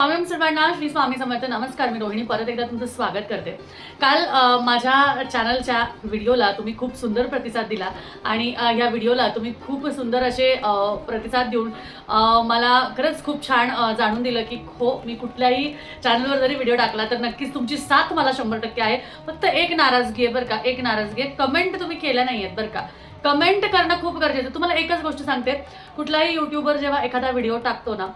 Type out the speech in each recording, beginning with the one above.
स्वामी सर्वांना श्री स्वामी समर्थ नमस्कार. मी रोहिणी परत एकदा तुमचं स्वागत करते. काल माझ्या चॅनलच्या व्हिडिओला तुम्ही खूप सुंदर प्रतिसाद दिला आणि ह्या व्हिडिओला तुम्ही खूप सुंदर असे प्रतिसाद देऊन मला खरंच खूप छान जाणून दिलं की हो, मी कुठल्याही चॅनलवर जरी व्हिडिओ टाकला तर नक्कीच तुमची साथ मला 100% आहे. फक्त एक नाराजगी आहे बरं का, एक नाराजगी आहे, कमेंट तुम्ही केल्या नाही आहेत बरं का. कमेंट करणं खूप गरजेचं. तुम्हाला एकच गोष्ट सांगते, कुठलाही यूट्यूबर जेव्हा एखादा व्हिडिओ टाकतो ना,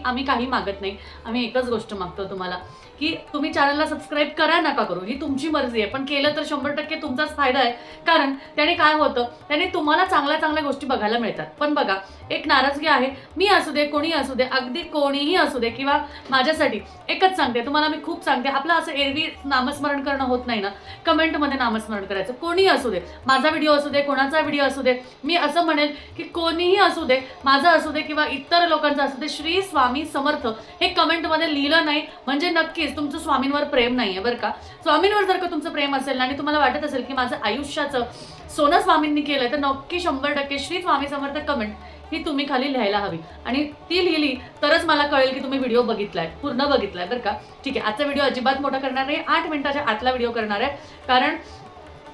आम्ही काही मागत नाही. आम्ही एकच गोष्ट मागतो तुम्हाला की तुम्ही चॅनलला सबस्क्राईब करा नका करू, ही तुमची मर्जी आहे, पण केलं तर 100% तुमचाच फायदा आहे. कारण त्याने काय होतं, त्याने तुम्हाला चांगल्या चांगल्या गोष्टी बघायला मिळतात. पण बघा, एक नाराजगी आहे, मी असू दे, कोणी असू दे, अगदी कोणीही असू दे, किंवा माझ्यासाठी एकच सांगते तुम्हाला, मी खूप सांगते, आपलं असं एरवी नामस्मरण करणं होत नाही ना, कमेंटमध्ये नामस्मरण करायचं. कोणी असू दे, माझा व्हिडिओ असू दे, कोणाचा व्हिडिओ असू दे, मी असं म्हणेल की कोणीही असू दे, माझं असू दे किंवा इतर लोकांचं असू दे, श्री स्वामी समर्थ हे कमेंटमध्ये लिहिलं नाही म्हणजे नक्कीच तुमचं स्वामींवर प्रेम नाहीये बरं का. स्वामींवर जर का तुमचं प्रेम असेल आणि तुम्हाला वाटत असेल की माझं आयुष्याचं सोनं स्वामींनी केलंय, तर नक्की 100% श्री स्वामी समर्थ कमेंट ही तुम्ही खाली लिहायला हवी. आणि ती लिहिली तरच मला कळेल की तुम्ही व्हिडिओ बघितलाय, पूर्ण बघितलाय बरं का. ठीक आहे, आजचा व्हिडिओ अजिबात मोठा करणार नाही, 8 मिनिटाच्या आतला व्हिडिओ करणार आहे. कारण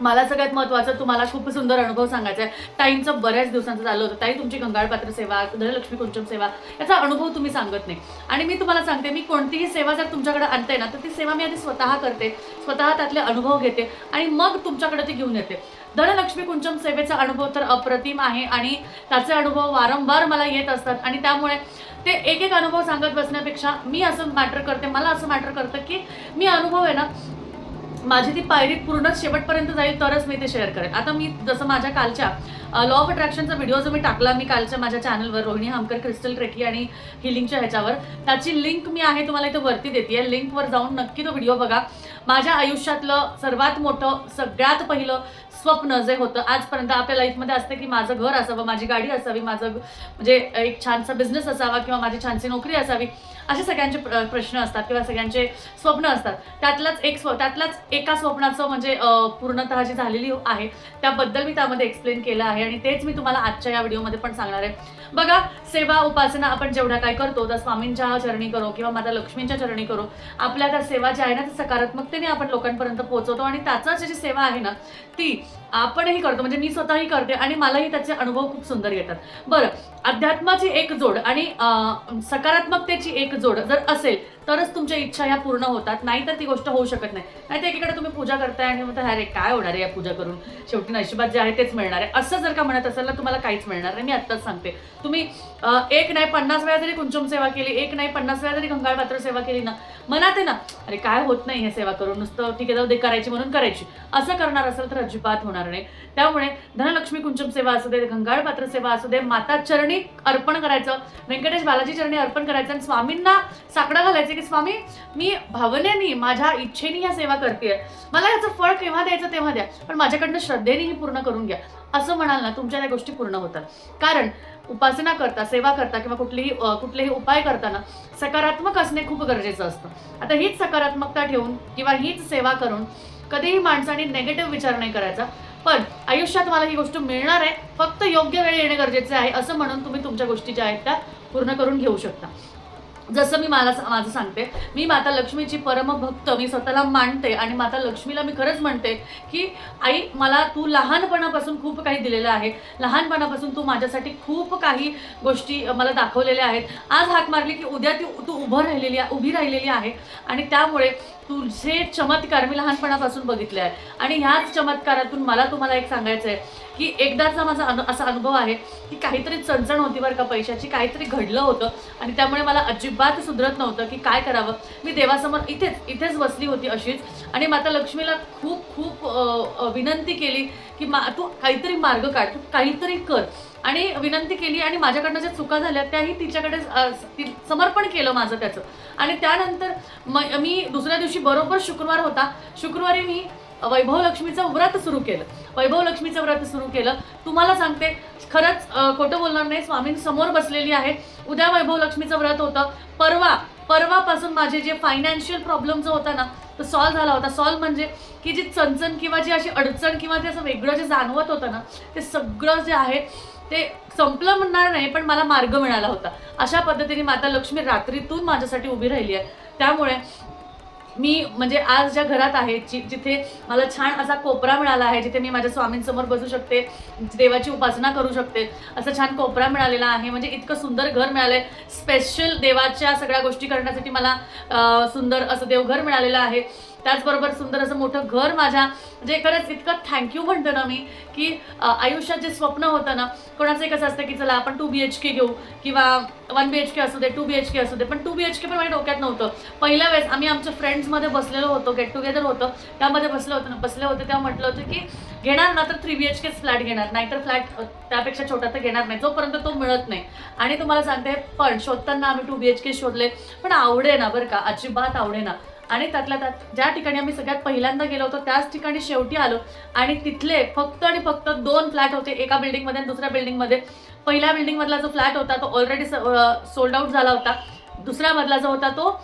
मला सगळ्यात महत्त्वाचं तुम्हाला खूप सुंदर अनुभव सांगायचा आहे. ताईंचं बऱ्याच दिवसांचं झालं होतं, ताई तुमची गंगाळपात्र सेवा, धनलक्ष्मी कुंचम सेवा, याचा अनुभव तुम्ही सांगत नाही. आणि मी तुम्हाला सांगते, मी कोणतीही सेवा जर तुमच्याकडे आणते ना, तर ती सेवा मी आधी स्वतः करते, स्वतः त्यातले अनुभव घेते आणि मग तुमच्याकडे ती घेऊन येते. धनलक्ष्मी कुंचम सेवेचा अनुभव तर अप्रतिम आहे आणि त्याचे अनुभव वारंवार मला येत असतात. आणि त्यामुळे ते एक एक अनुभव सांगत बसण्यापेक्षा मी असं मॅटर करते, मला असं मॅटर करतं की मी अनुभव आहे ना, माझी ती पायरी पूर्ण शेवटपर्यंत जाईल तरच मी ते शेअर करेन. आता मी जसं माझ्या कालच्या लॉ ऑफ अट्रॅक्शनचा व्हिडिओ जो मी टाकला, मी कालच्या माझ्या चॅनलवर रोहिणी हमकर क्रिस्टल ट्रेकी आणि हिलिंगच्या ह्याच्यावर, त्याची लिंक मी आहे तुम्हाला इथं वरती देते. लिंकवर जाऊन नक्की तो व्हिडिओ बघा. माझ्या आयुष्यातलं सर्वात मोठं सगळ्यात पहिलं स्वप्न जे होतं आजपर्यंत आपल्या लाईफमध्ये असतं की माझं घर असावं, माझी गाडी असावी, माझं म्हणजे एक छानसा बिझनेस असावा किंवा माझी छानशी नोकरी असावी, असे सगळ्यांचे प्रश्न असतात किंवा सगळ्यांचे स्वप्न असतात. त्यातलाच एका स्वप्नाचं म्हणजे पूर्णतः जी झालेली आहे त्याबद्दल मी त्यामध्ये एक्सप्लेन केलं आहे आणि तेच मी तुम्हाला आजच्या या व्हिडिओमध्ये पण सांगणार आहे. बघा, सेवा उपासना आपण जेवढा काय करतो त्या स्वामींच्या चरणी करो किंवा माता लक्ष्मींच्या चरणी करो. आपल्या त्या सेवा ज्या आहे ना, त्या सकारात्मकतेने आपण लोकांपर्यंत पोहोचवतो आणि त्याचाच जी सेवा आहे ना ती आपणही करतो. म्हणजे मी स्वतःही करते आणि मलाही त्याचे अनुभव खूप सुंदर येतात. बरं, अध्यात्माची एक जोड आणि सकारात्मकतेची एक जोड जर असेल तरच तुमच्या इच्छा ह्या पूर्ण होतात, नाहीतर ती गोष्ट होऊ शकत नाही. नाहीतर एकीकडे तुम्ही पूजा करताय आणि म्हणता अरे काय होणार आहे या पूजा करून, शेवटी नशिबात जे आहे तेच मिळणार आहे, असं जर का म्हणत असेल ना, तुम्हाला काहीच मिळणार नाही. मी आत्ताच सांगते, तुम्ही एक नाही 50 वेळा जरी कुंचम सेवा केली, एक नाही 50 वेळा जरी गंगाळपात्र सेवा केली ना, मनात आहे ना अरे काय होत नाही हे सेवा करून, नुसतं ठीक आहे जाऊ दे, करायची म्हणून करायची, असं करणार असेल तर अजिबात होणार नाही. त्यामुळे धनलक्ष्मी कुंचम सेवा असू दे, गंगाळपात्र सेवा असू दे, माता चरणी अर्पण करायचं, व्यंकटेश बालाजी चरणी अर्पण करायचं आणि स्वामींना साकडं घालायचं की स्वामी, मी भावनेनी माझ्या इच्छेने या सेवा करते, मला याचं फळ केव्हा द्यायचं तेव्हा द्या, पण माझ्याकडनं श्रद्धेने ही पूर्ण करून घ्या. असं म्हणाल ना, तुमच्या त्या गोष्टी पूर्ण होतात. कारण उपासना करता, सेवा करता किंवा कुठलेही उपाय करताना सकारात्मक असणे खूप गरजेचं असतं. आता हीच सकारात्मकता ठेवून किंवा हीच सेवा करून कधीही माणसाने नेगेटिव्ह विचार नाही करायचा. पण आयुष्यात मला ही गोष्ट मिळणार आहे, फक्त योग्य वेळ येणे गरजेचे आहे, असं म्हणून तुम्ही तुमच्या गोष्टी ज्या आहेत त्या पूर्ण करून घेऊ शकता. जसं मी माझं सांगते, मी माता लक्ष्मीची परमभक्त मी स्वतःला मानते आणि माता लक्ष्मीला मी खरंच म्हणते की आई, मला तू लहानपणापासून खूप काही दिलेलं आहे, लहानपणापासून तू माझ्यासाठी खूप काही गोष्टी मला दाखवलेल्या आहेत. आज हाक मारली की उद्या तू उभी राहिलेली आहे आणि त्यामुळे तुझे चमत्कार मी लहानपणापासून बघितले आहे. आणि ह्याच चमत्कारातून मला तुम्हाला एक सांगायचं आहे की एकदाचा माझा असा अनुभव आहे की काहीतरी चणचण होती बरं का, पैशाची काहीतरी घडलं होतं आणि त्यामुळे मला अजिबात सुधरत नव्हतं की काय करावं. मी देवासमोर इथेच बसली होती अशीच आणि माता लक्ष्मीला खूप खूप विनंती केली की तू काहीतरी मार्ग काढ, तू काहीतरी कर, आणि विनंती केली आणि माझ्याकडनं ज्या चुका झाल्या त्याही तिच्याकडे समर्पण केलं माझं त्याचं. आणि त्यानंतर मी दुसऱ्या दिवशी बरोबर शुक्रवार होता, शुक्रवारी मी वैभव लक्ष्मीचं व्रत सुरू केलं. तुम्हाला सांगते, खरंच खोटं बोलणार नाही, स्वामींसमोर बसलेली आहे. उद्या वैभव लक्ष्मीचं व्रत होतं. परवापासून माझे जे फायनान्शियल प्रॉब्लेम जो होता ना, तो सॉल्व्ह झाला होता. सॉल्व्ह म्हणजे की जी चणचण किंवा जी अशी अडचण किंवा ते असं वेगळं जे जाणवत होतं ना, ते सगळं जे आहे ते संपलं म्हणणार नाही, पण मला मार्ग मिळाला होता. अशा पद्धतीने माता लक्ष्मी रात्रीतून माझ्यासाठी उभी राहिली आहे. त्यामुळे मी म्हणजे आज ज्या घरात आहे जिथे मला छान असा कोपरा मिळाला आहे, जिथे मी माझ्या स्वामींसमोर बसू शकते, देवाची उपासना करू शकते, असं छान कोपरा मिळालेला आहे. म्हणजे इतकं सुंदर घर मिळालं आहे. स्पेशल देवाच्या सगळ्या गोष्टी करण्यासाठी मला सुंदर असं देवघर मिळालेलं आहे. त्याचबरोबर सुंदर असं मोठं घर माझ्या म्हणजे खरंच इतकं थँक्यू म्हणते ना मी, की आयुष्यात जे स्वप्न होतं ना, कोणाचं कसं असतं की चला आपण 2 BHK घेऊ किंवा 1 BHK असू दे, 2 BHK असू दे, पण 2 BHK पण माझ्या डोक्यात नव्हतं. पहिल्या वेळेस आम्ही आमच्या फ्रेंड्समध्ये बसलेलो होतो, गेट टुगेदर होतं, त्यामध्ये बसले होते तेव्हा म्हटलं होतं की घेणार ना तर 3 BHKच फ्लॅट घेणार, नाहीतर फ्लॅट त्यापेक्षा छोटा तर घेणार नाही, जोपर्यंत तो मिळत नाही. आणि तुम्हाला सांगते, पण शोधताना आम्ही 2 BHK शोधले, पण आवडे ना बरं का, अजिबात आवडे ना. आणि त्यातल्या त्यात ज्या ठिकाणी आम्ही सगळ्यात पहिल्यांदा गेलो होतो त्याच ठिकाणी शेवटी आलो आणि तिथले फक्त आणि फक्त 2 फ्लॅट होते, एका बिल्डिंगमध्ये आणि दुसऱ्या बिल्डिंगमध्ये. पहिल्या बिल्डिंगमधला जो फ्लॅट होता तो ऑलरेडी सोल्ड आउट झाला होता. दुसऱ्या मधला जो होता तो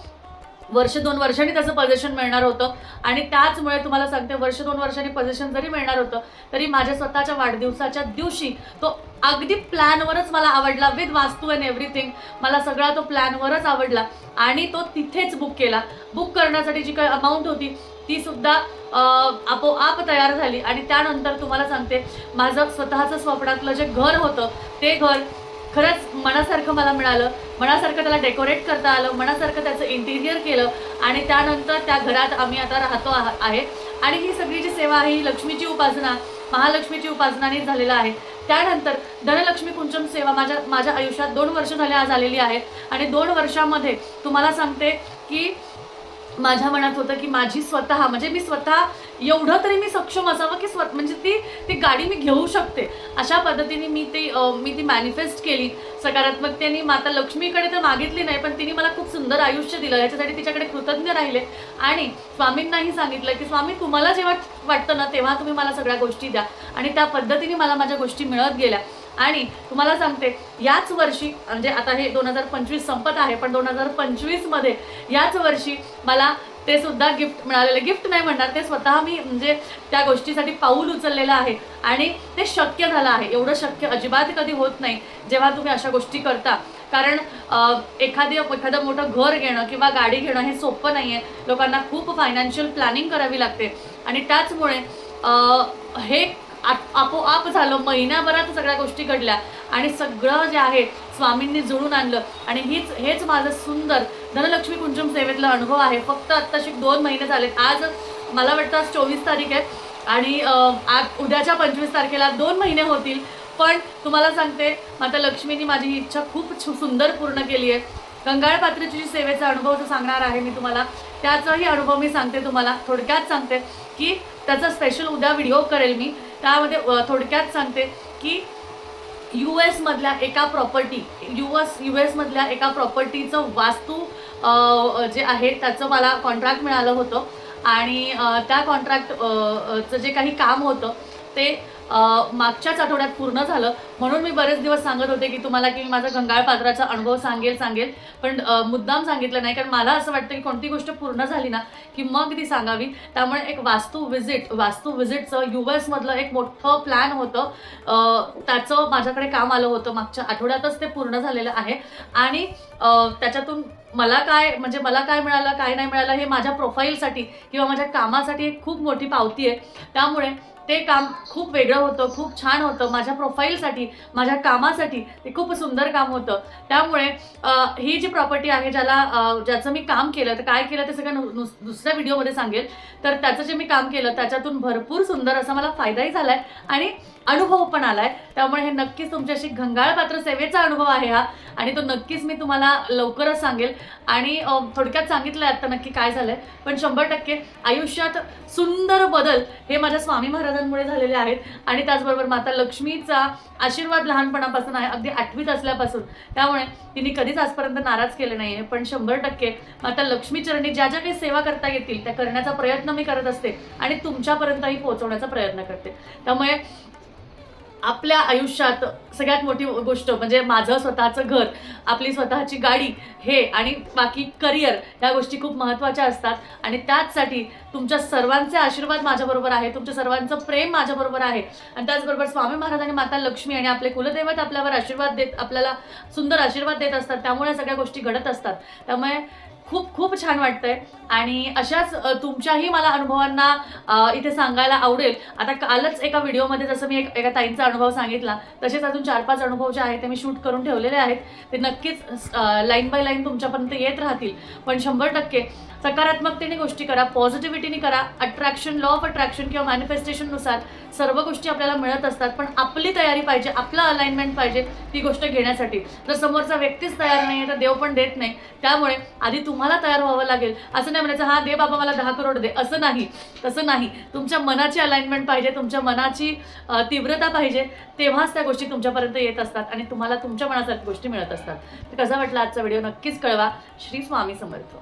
1-2 वर्षांनी त्याचं पोझिशन मिळणार होतं. आणि त्याचमुळे तुम्हाला सांगते, 1-2 वर्षांनी पोझिशन जरी मिळणार होतं तरी माझ्या स्वतःच्या वाढदिवसाच्या दिवशी तो अगदी प्लॅनवरच मला आवडला, विथ वास्तू अँड एव्हरीथिंग. मला सगळा तो प्लॅनवरच आवडला आणि तो तिथेच बुक केला. बुक करण्यासाठी जी काही अमाऊंट होती ती सुद्धा आपोआप तयार झाली. आणि त्यानंतर तुम्हाला सांगते, माझं स्वतःचं स्वप्नातलं जे घर होतं ते घर खरंच मनासारखं मला मिळालं. मनासारखं त्याला डेकोरेट करता आलं, मनासारखं त्याचं इंटिरियर केलं आणि त्यानंतर त्या घरात आम्ही आता राहतो आहे. आणि ही सगळी जी सेवा आहे ही लक्ष्मीची उपासना, महालक्ष्मीची उपासनाने झालेलं आहे. त्यानंतर धनलक्ष्मी कुंचम सेवा माझ्या आयुष्यात 2 वर्ष झाले आज आलेली आहे. आणि 2 वर्षामध्ये तुम्हाला सांगते की माझ्या मनात होतं की माझी स्वतः म्हणजे मी स्वतः एवढं तरी मी सक्षम असावं की म्हणजे ती गाडी मी घेऊ शकते. अशा पद्धतीने मी ती मॅनिफेस्ट केली सकारात्मकतेने. माता लक्ष्मीकडे तर मागितली नाही, पण तिने मला खूप सुंदर आयुष्य दिलं, याच्यासाठी तिच्याकडे कृतज्ञ राहिले. आणि स्वामींनाही सांगितलं की स्वामी, तुम्हाला जेव्हा वाटतं ना तेव्हा तुम्ही मला सगळ्या गोष्टी द्या. आणि त्या पद्धतीने मला माझ्या गोष्टी मिळत गेल्या. आणि तुम्हाला सांगते, याच वर्षी म्हणजे आता हे 2025 संपत आहे, पण 2025 मध्ये याच वर्षी मला ते सुद्धा गिफ्ट मिळालेलं. गिफ्ट नाही म्हणणार, ते स्वतः मी म्हणजे त्या गोष्टीसाठी पाऊल उचललेलं आहे आणि ते शक्य झालं आहे. एवढं शक्य अजिबात कधी होत नाही जेव्हा तुम्ही अशा गोष्टी करता. कारण एखादं मोठं घर घेणं किंवा गाडी घेणं हे सोपं नाही आहे. लोकांना खूप फायनान्शियल प्लॅनिंग करावी लागते आणि त्याचमुळे हे आपोआप झालं. महिन्याभरात सगळ्या गोष्टी घडल्या आणि सगळं जे आहे स्वामींनी जुळून आणलं. आणि हेच माझं सुंदर धनलक्ष्मी कुंचम सेवेतला अनुभव आहे. फक्त आत्ताशी 2 महिने झालेत. आज मला वाटतं आज 24 तारीख आहे आणि आज उद्याच्या 25 तारखेला 2 महिने होतील. पण तुम्हाला सांगते, माता लक्ष्मीनी माझी ही इच्छा खूप सुंदर पूर्ण केली आहे. गंगाळ पात्रीची सेवेचा अनुभव जो सांगणार आहे मी तुम्हाला, त्याचाही अनुभव मी सांगते तुम्हाला. थोडक्यात सांगते की त्याचा स्पेशल उद्या व्हिडिओ करेल मी. त्यामध्ये थोडक्यात सांगते की US मधल्या एका प्रॉपर्टीचं वास्तू जे आहे त्याचं मला कॉन्ट्रॅक्ट मिळालं होतं. आणि त्या कॉन्ट्रॅक्टचं जे काही काम होतं ते मागच्याच आठवड्यात पूर्ण झालं. म्हणून मी बरेच दिवस सांगत होते की तुम्हाला की माझा गंगाळ पात्राचा अनुभव सांगेल, पण मुद्दाम सांगितलं नाही. कारण मला असं वाटतं की कोणती गोष्ट पूर्ण झाली ना की मग ती सांगावी. त्यामुळे एक वास्तू व्हिजिटचं US मधलं एक मोठं प्लॅन होतं, त्याचं माझ्याकडे काम आलं होतं. मागच्या आठवड्यातच ते पूर्ण झालेलं आहे. आणि त्याच्यातून मला काय मिळालं, काय नाही मिळालं, हे माझ्या प्रोफाईलसाठी किंवा माझ्या कामासाठी एक खूप मोठी पावती आहे. त्यामुळे ते काम खूप वेगळं होतं, खूप छान होतं. माझ्या प्रोफाईलसाठी, माझ्या कामासाठी ते खूप सुंदर काम होतं. त्यामुळे ही जी प्रॉपर्टी आहे ज्याचं मी काम केलं, तर काय केलं ते सगळं दुसऱ्या व्हिडिओमध्ये सांगेल. तर त्याचं जे मी काम केलं त्याच्यातून भरपूर सुंदर असा मला फायदाही झाला आहे आणि अनुभव पण आला आहे. त्यामुळे हे नक्कीच तुमच्याशी गंगाळ पात्र सेवेचा अनुभव आहे हा, आणि तो नक्कीच मी तुम्हाला लवकरच सांगेल. आणि थोडक्यात सांगितलं आहे आता नक्की काय झालं आहे, पण 100% आयुष्यात सुंदर बदल हे माझ्या स्वामी महाराजांमुळे झालेले आहेत. आणि त्याचबरोबर माता लक्ष्मीचा आशीर्वाद लहानपणापासून आहे, अगदी 8वीत असल्यापासून. त्यामुळे तिने कधीच आजपर्यंत नाराज केले नाही आहे. पण 100% माता लक्ष्मीचरणी ज्या काही सेवा करता येतील त्या करण्याचा प्रयत्न मी करत असते आणि तुमच्यापर्यंतही पोहोचवण्याचा प्रयत्न करते. त्यामुळे आपल्या आयुष्यात सगळ्यात मोठी गोष्ट म्हणजे माझं स्वतःचं घर, आपली स्वतःची गाडी हे आणि बाकी करिअर ह्या गोष्टी खूप महत्त्वाच्या असतात. आणि त्याचसाठी तुमच्या सर्वांचे आशीर्वाद माझ्याबरोबर आहे, तुमच्या सर्वांचं प्रेम माझ्याबरोबर आहे. आणि त्याचबरोबर स्वामी महाराज आणि माता लक्ष्मी आणि आपले कुलदैवत आपल्यावर आशीर्वाद देत, आपल्याला सुंदर आशीर्वाद देत असतात. त्यामुळे सगळ्या गोष्टी घडत असतात. त्यामुळे खूप खूप छान वाटतंय. आणि अशाच तुमच्याही मला अनुभवांना इथे सांगायला आवडेल. आता कालच एका व्हिडिओमध्ये जसं मी एका ताईंचा अनुभव सांगितला, तसेच अजून 4-5 अनुभव जे आहेत ते मी शूट करून ठेवलेले आहेत. ते नक्कीच लाईन बाय लाईन तुमच्यापर्यंत येत राहतील. पण 100% सकारात्मकतेने गोष्टी करा, पॉझिटिव्हिटीने करा. अट्रॅक्शन, लॉ ऑफ अट्रॅक्शन किंवा मॅनिफेस्टेशननुसार सर्व गोष्टी आपल्याला मिळत असतात. पण आपली तयारी पाहिजे, आपलं अलाइनमेंट पाहिजे ती गोष्ट घेण्यासाठी. जर समोरचा व्यक्तीच तयार नाही तर देव पण देत नाही. त्यामुळे आधी तुम्हाला तयार व्हावं लागेल. असं नाही म्हणायचं हा दे बाबा मला 10 करोड दे, असं नाही, तसं नाही. तुमच्या मनाची अलाइनमेंट पाहिजे, तुमच्या मनाची तीव्रता पाहिजे, तेव्हाच त्या गोष्टी तुमच्यापर्यंत येत असतात आणि तुम्हाला तुमच्या मनासारख्या गोष्टी मिळत असतात. तर कसा वाटला आजचा व्हिडिओ नक्कीच कळवा. श्री स्वामी समर्थ.